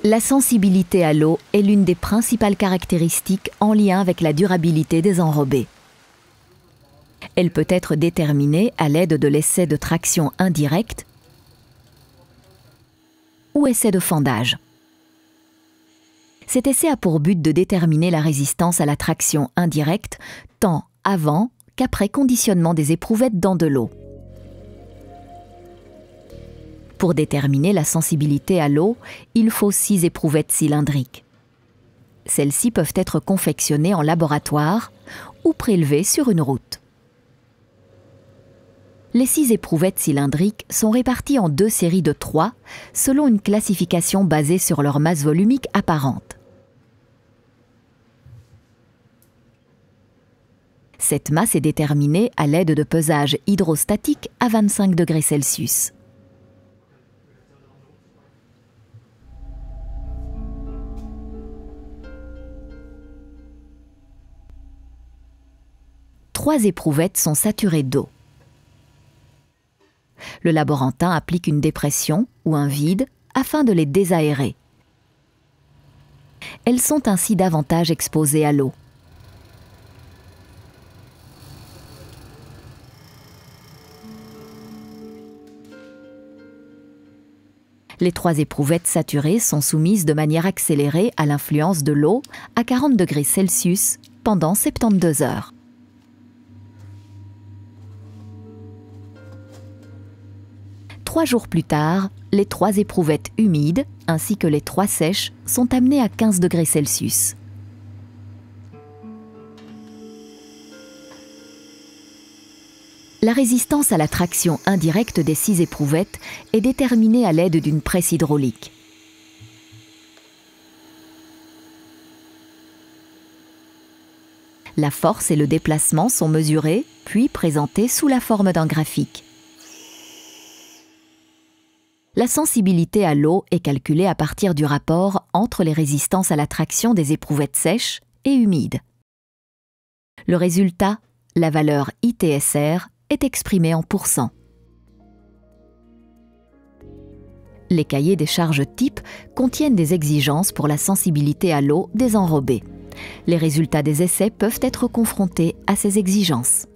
La sensibilité à l'eau est l'une des principales caractéristiques en lien avec la durabilité des enrobés. Elle peut être déterminée à l'aide de l'essai de traction indirecte ou essai de fendage. Cet essai a pour but de déterminer la résistance à la traction indirecte tant avant qu'après conditionnement des éprouvettes dans de l'eau. Pour déterminer la sensibilité à l'eau, il faut 6 éprouvettes cylindriques. Celles-ci peuvent être confectionnées en laboratoire ou prélevées sur une route. Les 6 éprouvettes cylindriques sont réparties en 2 séries de 3 selon une classification basée sur leur masse volumique apparente. Cette masse est déterminée à l'aide de pesages hydrostatiques à 25 degrés Celsius. Trois éprouvettes sont saturées d'eau. Le laborantin applique une dépression ou un vide afin de les désaérer. Elles sont ainsi davantage exposées à l'eau. Les 3 éprouvettes saturées sont soumises de manière accélérée à l'influence de l'eau à 40 degrés Celsius pendant 72 heures. Trois jours plus tard, les 3 éprouvettes humides ainsi que les 3 sèches sont amenées à 15 degrés Celsius. La résistance à la traction indirecte des 6 éprouvettes est déterminée à l'aide d'une presse hydraulique. La force et le déplacement sont mesurés, puis présentés sous la forme d'un graphique. La sensibilité à l'eau est calculée à partir du rapport entre les résistances à la traction des éprouvettes sèches et humides. Le résultat, la valeur ITSR, est exprimé en pourcents. Les cahiers des charges type contiennent des exigences pour la sensibilité à l'eau des enrobés. Les résultats des essais peuvent être confrontés à ces exigences.